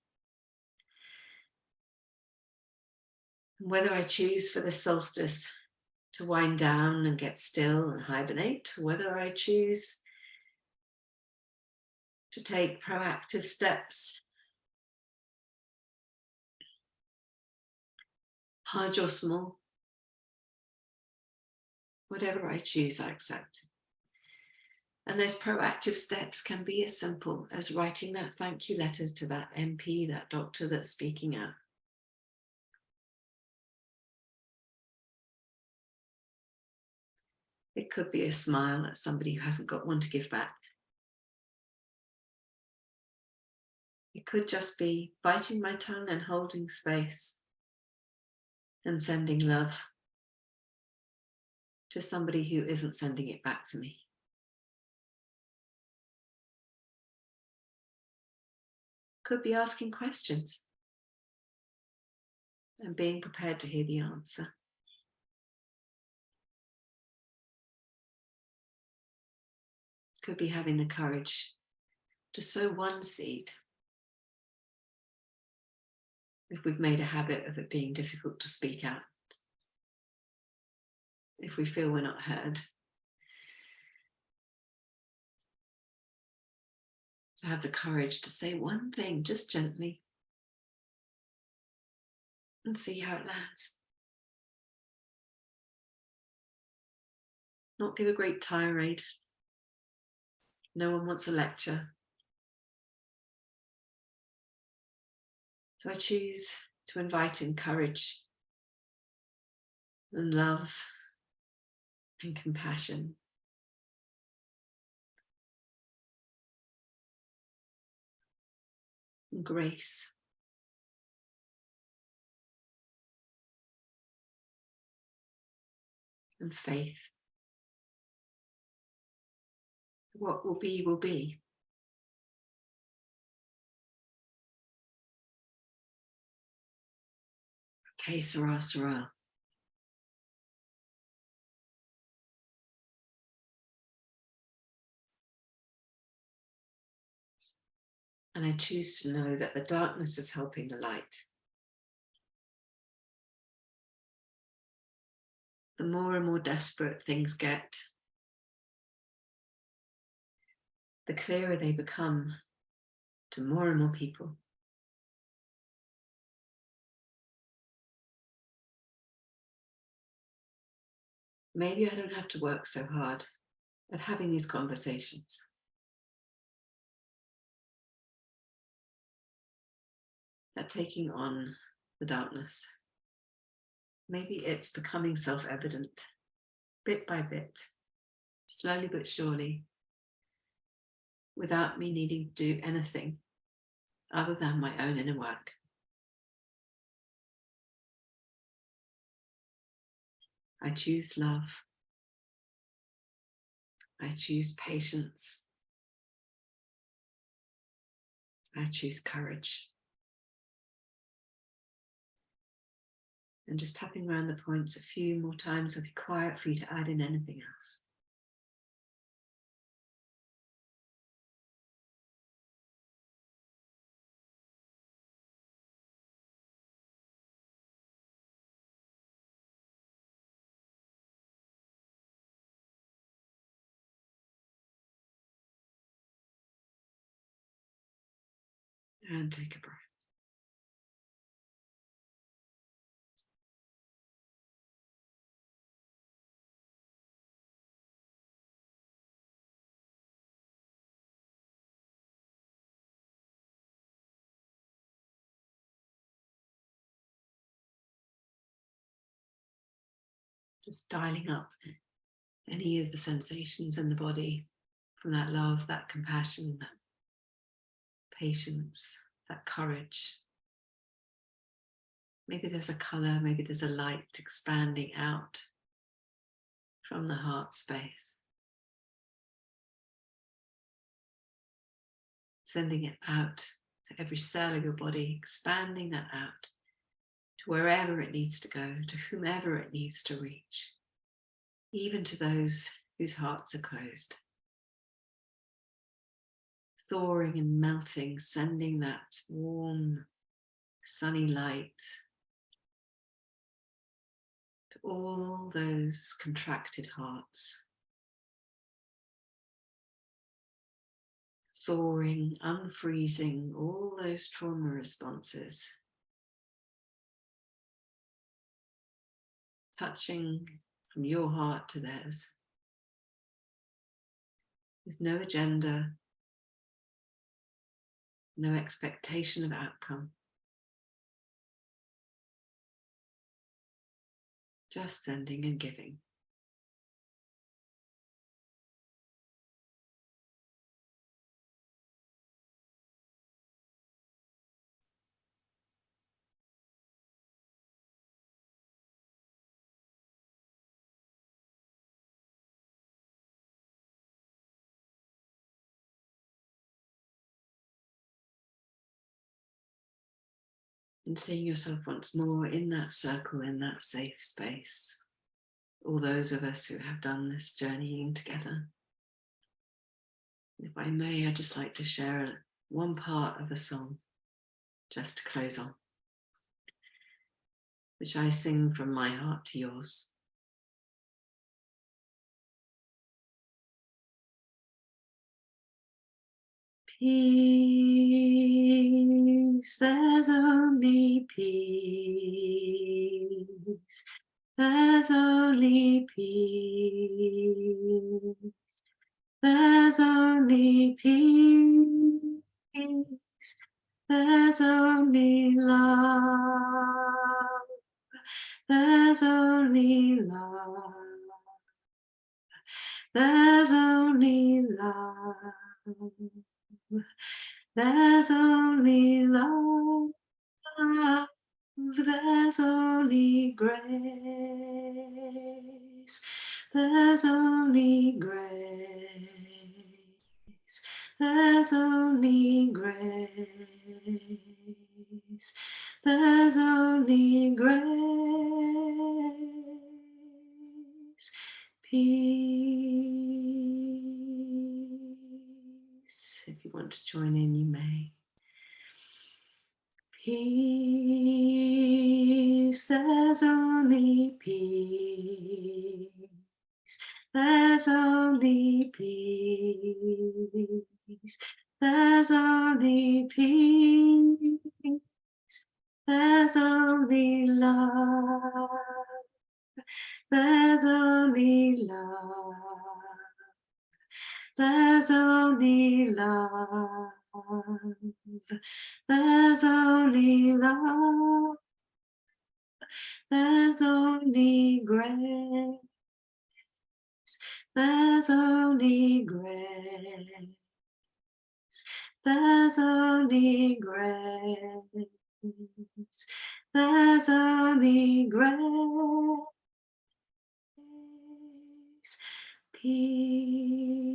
[SPEAKER 1] And whether I choose for this solstice to wind down and get still and hibernate, or whether I choose to take proactive steps, large or small, whatever I choose, I accept. And those proactive steps can be as simple as writing that thank you letter to that MP, that doctor that's speaking out. It could be a smile at somebody who hasn't got one to give back. It could just be biting my tongue and holding space and sending love to somebody who isn't sending it back to me. Could be asking questions and being prepared to hear the answer. Could be having the courage to sow one seed if we've made a habit of it being difficult to speak out. If we feel we're not heard. So have the courage to say one thing, just gently, and see how it lands. Not give a great tirade. No one wants a lecture. So I choose to invite in courage and love and compassion. And grace. And faith. What will be, will be. Okay, Sarah, Sarah. And I choose to know that the darkness is helping the light. The more and more desperate things get, the clearer they become to more and more people. Maybe I don't have to work so hard at having these conversations. At taking on the darkness. Maybe it's becoming self-evident, bit by bit, slowly but surely, without me needing to do anything other than my own inner work. I choose love. I choose patience. I choose courage. And just tapping around the points a few more times, I'll be quiet for you to add in anything else. And take a breath. Just dialing up any of the sensations in the body from that love, that compassion, that patience, that courage. Maybe there's a color, maybe there's a light expanding out from the heart space. Sending it out to every cell of your body, expanding that out to wherever it needs to go, to whomever it needs to reach, even to those whose hearts are closed. Thawing and melting, sending that warm, sunny light to all those contracted hearts. Thawing, unfreezing all those trauma responses. Touching from your heart to theirs. There's no agenda, no expectation of outcome. Just sending and giving. And seeing yourself once more in that circle, in that safe space. All those of us who have done this journeying together. If I may, I'd just like to share one part of a song, just to close on, which I sing from my heart to yours. Peace, there's only peace. There's only peace. There's only peace. There's only love. There's only love. There's only love. There's only love. There's only grace. There's only grace. There's only grace. There's only grace. Peace. If you want to join in, you may. Peace, there's only peace. There's only peace. There's only peace. There's only love. There's only love. There's only love. There's only love. There's only grace. There's only grace. There's only grace. There's only grace. Peace.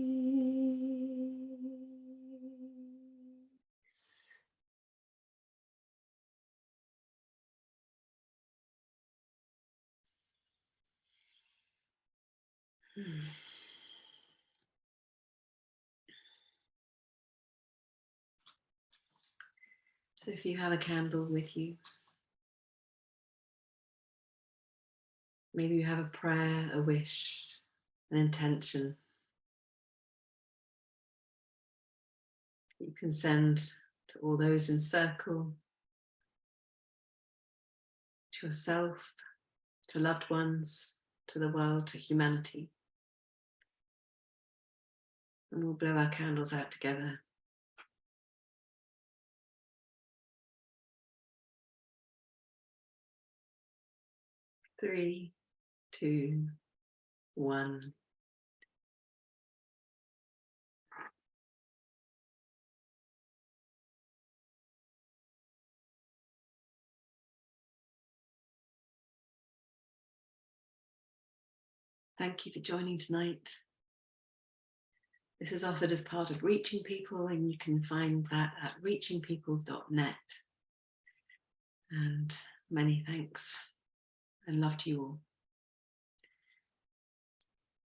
[SPEAKER 1] So if you have a candle with you, maybe you have a prayer, a wish, an intention you can send to all those in circle, to yourself, to loved ones, to the world, to humanity. And we'll blow our candles out together. 3, 2, 1. Thank you for joining tonight. This is offered as part of Reaching People, and you can find that at reachingpeople.net. And many thanks and love to you all.